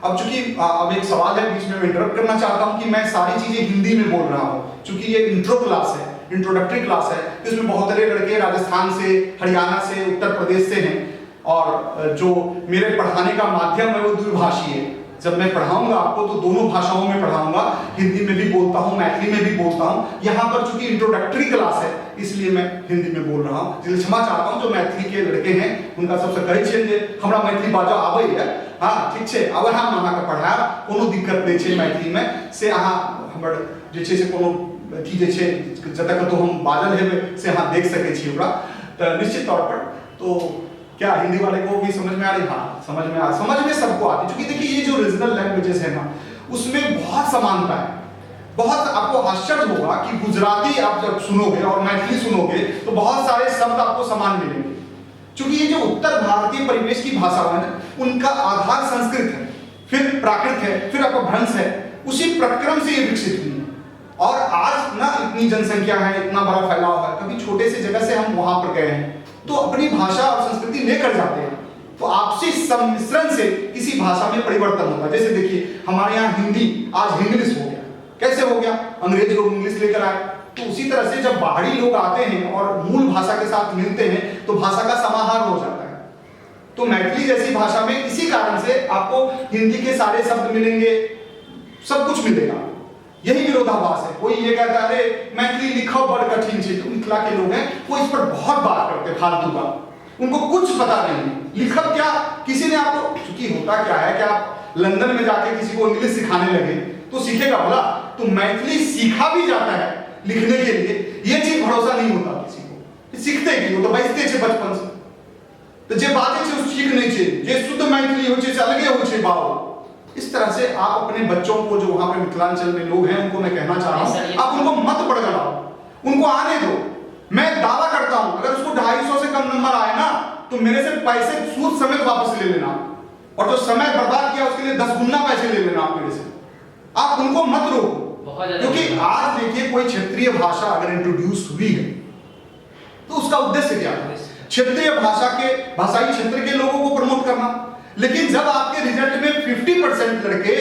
अब चूंकि अब एक सवाल है, बीच में इंटरप्ट करना चाहता हूं कि मैं सारी चीजें हिंदी में बोल रहा हूं, क्योंकि ये इंट्रो क्लास है, इंट्रोडक्टरी क्लास है। इसमें बहुत सारे लड़के राजस्थान से, हरियाणा से, उत्तर प्रदेश से हैं और जो मेरे पढ़ाने का माध्यम है वो द्विभाषी है। जब मैं पढ़ाऊंगा आपको तो दोनों भाषाओं में पढ़ाऊंगा, हिंदी में भी बोलता हूँ, मैथिली में भी बोलता हूँ। यहाँ पर चूंकि इंट्रोडक्टरी क्लास है इसलिए मैं हिंदी में बोल रहा हूँ। इसलिए क्षमा चाहता हूँ जो मैथिली के लड़के हैं उनका सबसे कहै छियनि जे हमरा मैथिली बाजऽ आबैए, हाँ ठीक छै, अब हम अहाँके पढ़ायब, कोनो दिक्कत नहीं छै मैथिली में से। अहाँ हमर जे छै से कोनो अथी जे छै जतऽ कतौ हम बाजल हेबै से अहाँ देख सकै छी ओकरा। तो निश्चित तौर पर तो क्या हिंदी वाले को भी समझ में आ रही? हाँ समझ में आ, समझ में सबको आती है। क्योंकि देखिए ये जो रीजनल लैंग्वेजेस है ना उसमें बहुत समानता है। बहुत आपको आश्चर्य होगा कि गुजराती आप जब सुनोगे और मैथिली सुनोगे तो बहुत सारे शब्द आपको समान मिलेंगे। क्योंकि ये जो उत्तर भारतीय परिवेश की भाषा है ना उनका आधार संस्कृत है, फिर प्राकृत है, फिर आपका भ्रंश है, उसी प्रक्रम से ये विकसित हुई है। और आज ना इतनी जनसंख्या है, इतना बड़ा फैलाव है, कभी छोटे से जगह से हम वहां पर गए हैं तो अपनी भाषा और संस्कृति लेकर जाते हैं। तो आपसी सम्मिश्रण से किसी भाषा में परिवर्तन होता है। जैसे देखिए हमारे यहाँ हिंदी आज इंग्लिश हो गया, कैसे हो गया? अंग्रेज लोग इंग्लिश लेकर आए। तो उसी तरह से जब बाहरी लोग आते हैं और मूल भाषा के साथ मिलते हैं तो भाषा का समाहार हो जाता है। तो मैथिली जैसी भाषा में इसी कारण से आपको हिंदी के सारे शब्द मिलेंगे, सब कुछ मिलेगा। यही विरोधाभास है। कोई ये कहता है अरे मैथिली लिखो बड़ कठिन चीज, मिथिला के लोग हैं वो इस पर बहुत बात करते हैं फालतू का, उनको कुछ पता नहीं लिखब क्या। किसी ने आपको, चूंकि होता क्या है कि आप लंदन में जाके किसी को इंग्लिश सिखाने लगे तो सीखेगा भला, तो मैथिली सीखा भी जाता है लिखने के लिए, ये चीज भरोसा नहीं होता किसी को। सीखते कि वो तो बचते छे बचपन से, तो जे बाते छे सीख नहीं छे, जे शुद्ध मैथिली हो छे से अलगे हो छे बाओ। इस तरह से आप अपने बच्चों को, जो वहां पे मिथिलांचल में लोग हैं, उनको मैं कहना चाह रहा हूं, आप उनको मत बड़गड़ाओ, उनको आने दो। मैं दावा करता हूं अगर उसको 250 से कम नंबर आए ना तो मेरे से पैसे सूद समेत वापस ले लेना, और जो समय बर्बाद किया उसके लिए 10 गुना पैसे ले लेना आप मेरे से। आप उनको मत रोको, क्योंकि आज देखिए कोई क्षेत्रीय भाषा अगर इंट्रोड्यूस हुई है तो उसका उद्देश्य क्या है? क्षेत्रीय भाषा के, भाषाई क्षेत्र के लोगों को प्रमोट करना। लेकिन जब आपके रिजल्ट में 50% लड़के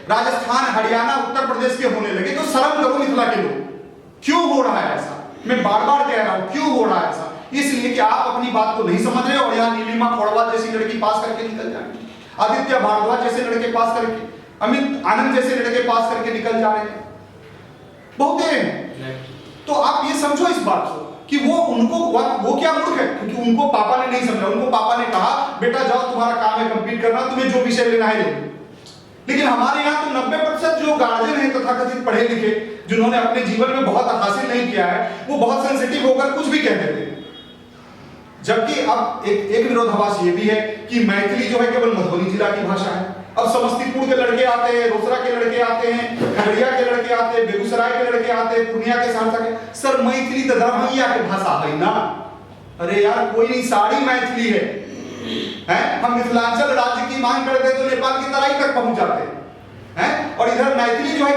राजस्थान, हरियाणा, उत्तर प्रदेश के होने लगे तो शर्म करो मिथिला के लोग। क्यों हो रहा है ऐसा? मैं बार बार कह रहा हूं क्यों हो रहा है ऐसा, इसलिए कि आप अपनी बात को नहीं समझ रहे और यहाँ नीलिमा खोड़वा जैसी लड़की पास करके निकल जाएंगे, आदित्य भारद्वाज जैसे लड़के पास करके, अमित आनंद जैसे लड़के पास करके निकल जा रहे हैं, बहुत हैं। तो आप ये समझो इस बात को कि वो क्या मूर्ख है, क्योंकि उनको पापा ने नहीं समझा। उनको पापा ने कहा बेटा जाओ तुम्हारा काम है कंप्लीट करना, तुम्हें जो विषय लेना है ले। लेकिन हमारे यहाँ तो 90% जो गार्जियन हैं तथाकथित पढ़े लिखे, जिन्होंने अपने जीवन में बहुत हासिल नहीं किया है, वो बहुत सेंसिटिव होकर कुछ भी कह देते हैं। जबकि अब एक विरोधाभास ये भी है कि मैथिली जो है केवल मधुबनी जिला की भाषा है। अब समस्तीपुर के लड़के आते हैं, रोसड़ा के लड़के आते हैं, खगड़िया के लड़के आते हैं, बेगूसराय के लड़के आते हैं, पूर्णिया के, सहरसा के। सर मैथिली तो दरभंगिया की भाषा है ना। अरे यार कोई नहीं, सारी मैथिली है। हम मिथिलांचल राज्य की मांग करते हैं तो नेपाल की तराई तक पहुंच जाते हैं। और इधर मैथिली जो है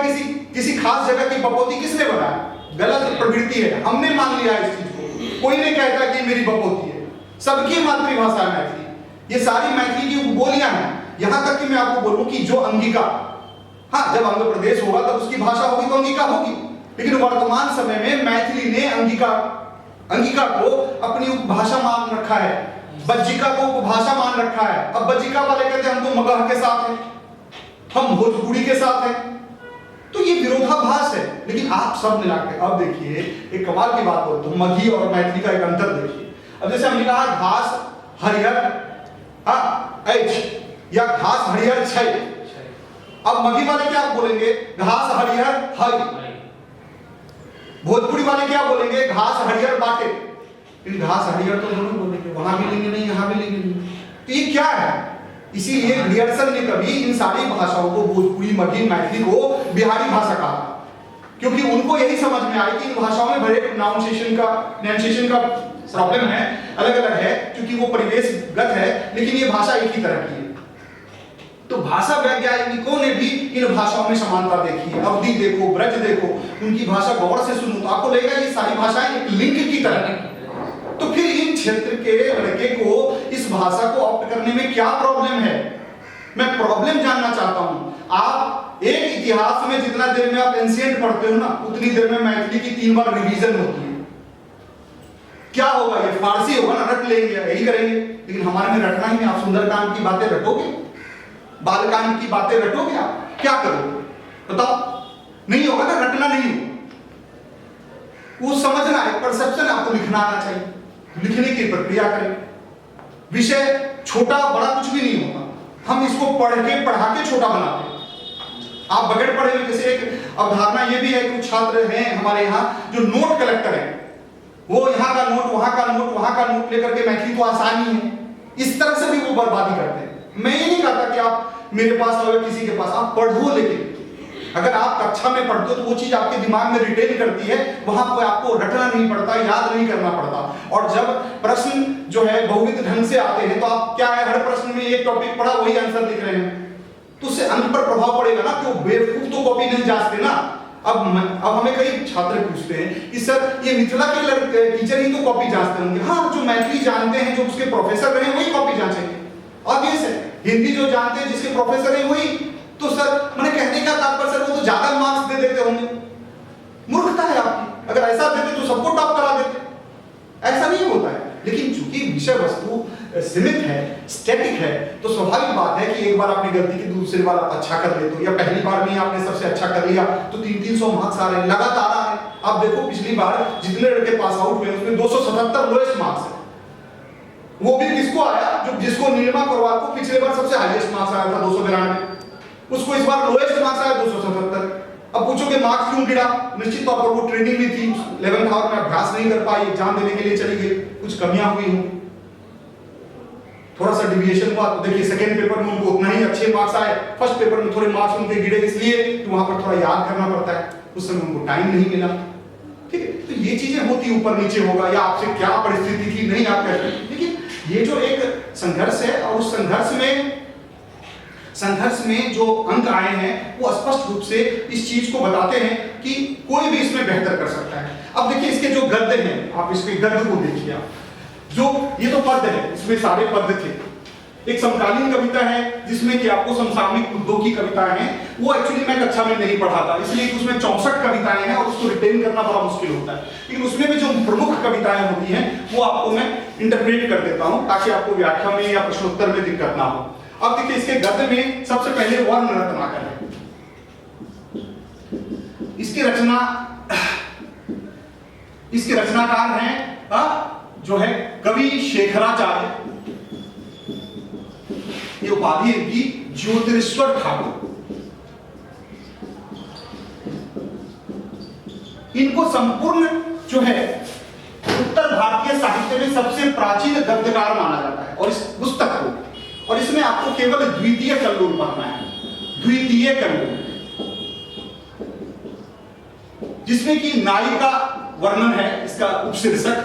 किसी खास जगह की बपोती किसने बनाया? गलत प्रवृत्ति है, हमने मान लिया इस चीज को। कोई नहीं कहता कि मेरी बपोती है, सबकी मातृभाषा है मैथिली। ये सारी मैथिली की बोलियां हैं। यहां तक कि मैं आपको बोलूं कि जो अंगिका, हाँ जब आंध्र प्रदेश होगा तब उसकी भाषा होगी तो अंगिका होगी, लेकिन वर्तमान समय में मैथिली ने अंगिका को अपनी उपभाषा मान रखा है, बज्जिका को उपभाषा मान रखा है। अब बज्जिका वाले कहते हैं हम तो मगह के साथ हैं, हम भोजपुरी के साथ हैं। तो ये विरोधाभास है। लेकिन आप सब मिला के अब देखिए एक कमाल की बात हो, तो मगही और मैथिली का एक अंतर देखिए। अब जैसे हमने कहा घास हरिहर एच या घास हरिहर छै, अब मगही वाले क्या बोलेंगे? घास हरिहर हई। भोजपुरी वाले क्या बोलेंगे? घास हरिहर बाटे। इन घास हरिहर तो दोनों बोलेंगे, वहां भी लेंगे नहीं, यहां भी लेंगे नहीं। तो ये क्या है? इसीलिए ग्रियर्सन ने कभी इन सारी भाषाओं को, भोजपुरी, मगही, मैथिली को बिहारी भाषा कहा, क्योंकि उनको यही समझ में आई कि इन भाषाओं में भले प्रोनाउंसिएशन का प्रॉब्लम है, अलग अलग है, क्योंकि वो परिवेशगत है, लेकिन ये भाषा एक ही तरह की है। तो भाषा वैज्ञानिकों ने भी इन भाषाओं में समानता देखी है। अवधी देखो, ब्रज देखो, उनकी भाषा गौर से सुनो तो आपको लगेगा ये सारी भाषाएं एक लिंक की तरह है। तो फिर इन क्षेत्र के लड़के को इस भाषा को ऑप्ट करने में क्या प्रॉब्लम है? मैं प्रॉब्लम जानना चाहता हूं। आप एक इतिहास में जितना देर में आप एंशिएंट पढ़ते हो ना, उतनी देर में मैथिली की 3 बार रिवीजन होती है। क्या होगा? ये फारसी होगा ना, रट लेंगे, यही करेंगे। लेकिन हमारे में रटना ही नहीं। आप सुंदरकांड की बातें रटोगे, बालकांड की बातें रटोगे, आप क्या करोगे बताओ? नहीं होगा ना, रटना नहीं होगा। वो समझना है, परसेप्शन आपको लिखना आना चाहिए, लिखने की प्रक्रिया करें। विषय छोटा बड़ा कुछ भी नहीं होगा, हम इसको पढ़ा के छोटा बनाते हैं। आप बगैर पढ़े हुए, जैसे एक अवधारणा ये भी है कि कुछ छात्र हैं हमारे यहाँ जो नोट कलेक्टर हैं, वो यहाँ का नोट, वहां का नोट, वहां का नोट लेकर के मैथिली तो आसानी है, इस तरह से भी वो बर्बादी करते हैं। मैं ये नहीं कहता कि आप मेरे पास आओ किसी के पास, आप पढ़ो, लेकिन अगर आप कक्षा में पढ़ते हो तो वो चीज आपके दिमाग में रिटेन करती है, वहां पर आपको रटना नहीं पड़ता, याद नहीं करना पड़ता। और जब प्रश्न जो है बहुविध ढंग से आते हैं तो आप क्या है, हर प्रश्न में एक टॉपिक पढ़ा वही आंसर लिख रहे हैं, तो उससे अंक पर प्रभाव पड़ेगा ना। क्यों? बेवकूफ तो कॉपी नहीं जांचते ना। अब हमें कई छात्र पूछते हैं कि सर ये मिथिला के टीचर ही तो कॉपी जांचते होंगे। हाँ, जो मैथिली जानते हैं, जो उसके प्रोफेसर रहे वही कॉपी जांचेंगे, ऑब्वियस है। हिंदी जो जानते हैं, जिसके प्रोफेसर है वही, तो सर मैंने कहने का तात्पर्य सर वो तो ज्यादा मार्क्स दे देते होंगे। मूर्खता है आपकी। अगर ऐसा देते तो सबको टॉप करा देते, ऐसा नहीं होता है। लेकिन चूंकि विषय वस्तु सीमित है, स्टैटिक है, तो स्वाभाविक बात है कि एक बार आपने गलती की, दूसरी बार आप अच्छा कर लेते हो, या पहली बार में आपने सबसे अच्छा कर लिया तो 300 मार्क्स आ रहे हैं, लगातार आ रहे हैं। आप देखो पिछली बार जितने लड़के पास आउट हुए उसमें 277 लोएस्ट मार्क्स है। वो भी किसको आया, जो जिसको नीलिमा पवार को पिछले बार सबसे हाईएस्ट मार्क्स आया था 292, उसको इस बार लोएस्ट मार्क्स आया 277। अब पूछोगे मार्क्स क्यों गिरा? निश्चित तौर पर वो ट्रेनिंग में थी, 11th आवर में अभ्यास नहीं कर पाई, एग्जाम देने के लिए चली गई, कुछ कमियां हुई हों, थोड़ा सा डिविएशन हुआ। तो देखिए सेकंड पेपर में उनको उतना ही अच्छे मार्क्स आए, फर्स्ट पेपर में थोड़े मार्क्स उनके गिरे, इसलिए कि वहां पर थोड़ा याद करना पड़ता है, उस समय उनको टाइम नहीं मिला। ठीक है, तो ये चीजें होती, ऊपर नीचे होगा, या आपसे क्या परिस्थिति थी नहीं आप कह सकते। लेकिन ये जो एक संघर्ष है, और उस संघर्ष में जो अंक आए हैं वो स्पष्ट रूप से इस चीज को बताते हैं कि कोई भी इसमें बेहतर कर सकता है। अब देखिए इसके जो गद्य हैं, आप इसके गद्य को देखिए, आप जो ये तो पद्य है, इसमें सारे पद्य थे। एक समकालीन कविता है जिसमें कि आपको समसामयिक मुद्दों की कविताएं हैं, वो एक्चुअली मैं कक्षा में नहीं पढ़ाता, इसलिए कि उसमें 64 कविताएं हैं और उसको रिटेन करना बड़ा मुश्किल होता है। लेकिन उसमें भी जो प्रमुख कविताएं होती हैं वो आपको मैं इंटरप्रेट कर देता हूं, ताकि आपको व्याख्या में या प्रश्नोत्तर में दिक्कत ना हो। अब देखिए इसके गद्य में सबसे पहले वर्ण रत्नाकर है। इसके रचनाकार हैं जो है कवि शेखराचार्य, ये उपाधि इनकी ज्योतिरेश्वर ठाकुर। इनको संपूर्ण जो है उत्तर भारतीय साहित्य में सबसे प्राचीन गद्यकार माना जाता है। और इस पुस्तक को, और इसमें आपको केवल द्वितीय कल्लोल पढ़ना है, द्वितीय कल्लोल, जिसमें कि नायिका वर्णन है, इसका उपशीर्षक,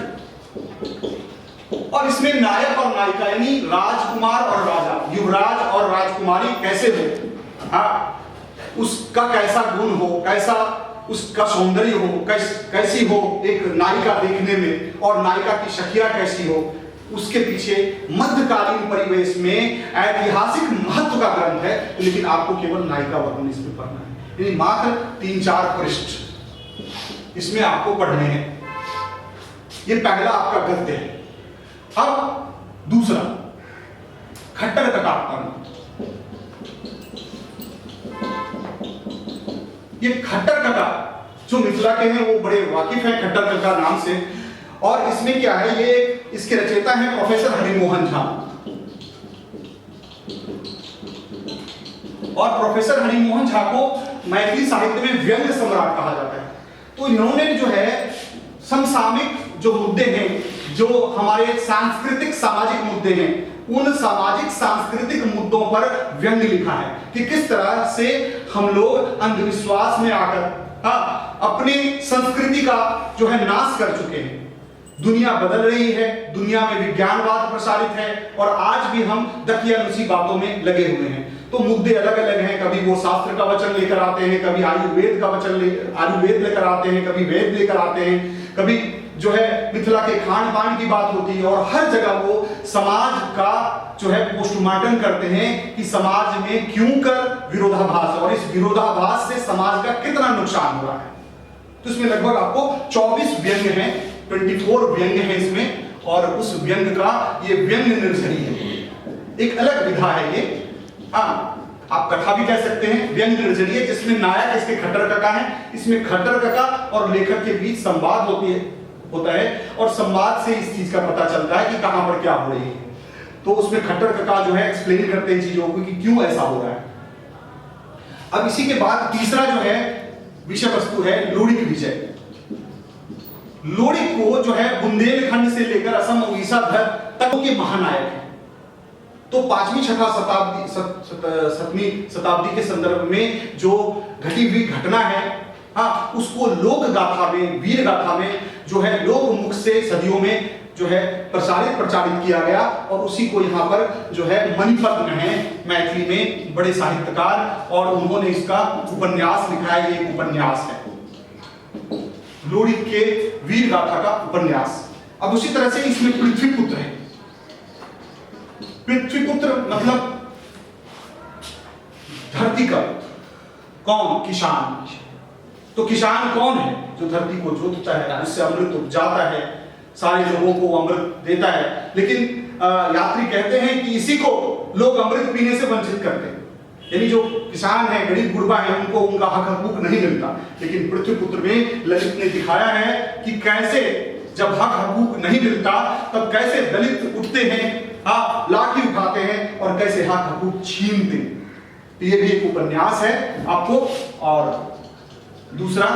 और इसमें नायक और नायिका यानी राजकुमार और राजा, युवराज और राजकुमारी कैसे हो, उसका कैसा गुण हो, कैसा उसका सौंदर्य हो, कैसी हो एक नायिका देखने में, और नायिका की सखिया कैसी हो, उसके पीछे मध्यकालीन परिवेश में ऐतिहासिक महत्व का ग्रंथ है। लेकिन आपको केवल नायिका वर्णन इसमें पढ़ना है, यानी मात्र 3-4 पृष्ठ इसमें आपको पढ़ने हैं। ये पहला आपका गद्य है। अब दूसरा खट्टर कटाक्षपन। ये खट्टर कटा जो मिथिला के हैं वो बड़े वाकिफ हैं खट्टर कटा नाम से। और इसमें क्या है, ये इसके रचयिता हैं प्रोफेसर हरिमोहन झा, और प्रोफेसर हरिमोहन झा को मैथिली साहित्य में व्यंग्य सम्राट कहा जाता है। तो इन्होंने जो है समसामयिक जो मुद्दे हैं, जो हमारे सांस्कृतिक सामाजिक मुद्दे हैं, उन सामाजिक सांस्कृतिक मुद्दों पर व्यंग्य लिखा है कि किस तरह से हम लोग अंधविश्वास में आकर अपनी संस्कृति का जो है नाश कर चुके हैं। दुनिया बदल रही है, दुनिया में विज्ञानवाद प्रसारित है, और आज भी हम दकियानुसी बातों में लगे हुए हैं। तो मुद्दे अलग अलग हैं, कभी वो शास्त्र का वचन लेकर आते हैं, कभी आयुर्वेद का वचन आयुर्वेद लेकर आते हैं, कभी वेद लेकर आते हैं, कभी जो है मिथिला के खान पान की बात होती है, और हर जगह वो समाज का जो है पोस्टमार्टम करते हैं कि समाज में क्यों कर विरोधाभास, और इस विरोधाभास से समाज का कितना नुकसान हो रहा है। तो इसमें लगभग आपको 24 व्यंग्य हैं, 24 व्यंग्य हैं इसमें, और उस व्यंग्य का ये व्यंग्य निर्झरी है, एक अलग विधा है ये। आप कथा भी कह सकते हैं, व्यंग्य निर्झरी है, जिसमें नायक इसके खट्टर काका है। इसमें खट्टर काका और लेखक के बीच संवाद होता है, और संवाद से इस चीज का पता चलता है कि कहां पर क्या हो रही है। तो उसमें खट्टर काका जो है एक्सप्लेन करते हैं चीजों को कि क्यों ऐसा हो रहा है। अब इसी के बाद तीसरा जो है विषय वस्तु है लोडिक विजय। लोडिक को जो है बुंदेलखंड से लेकर असम उड़ीसा तक के महानायक है। तो 5वीं 7वीं शताब्दी के संदर्भ में जो घटी हुई घटना है, उसको लोक गाथा में, वीर गाथा में जो है लोक मुख से सदियों में जो है प्रचारित किया गया, और उसी को यहाँ पर जो है मणिपद्म है मैथिली में बड़े साहित्यकार, और उन्होंने इसका उपन्यास लिखा है। ये एक उपन्यास है लोडिक के वीर गाथा का उपन्यास। अब उसी तरह से इसमें पृथ्वीपुत्र है। पृथ्वीपुत्र मतलब धरती का कौन? किसान। तो किसान कौन है? जो धरती को जोतता है, उससे अमृत उपजाता है, सारे लोगों को अमृत देता है। लेकिन यात्री कहते हैं कि इसी को लोग अमृत पीने से वंचित करते हैं, यानी जो किसान है, गरीब गुरबा है, उनको उनका हक हकूक नहीं मिलता। लेकिन पृथ्वीपुत्र में ललित ने दिखाया है कि कैसे जब हक हकूक नहीं मिलता तब कैसे दलित उठते हैं, हाँ, लाठी उठाते हैं और कैसे हक हकूक छीनते हैं। ये भी एक उपन्यास है आपको। और दूसरा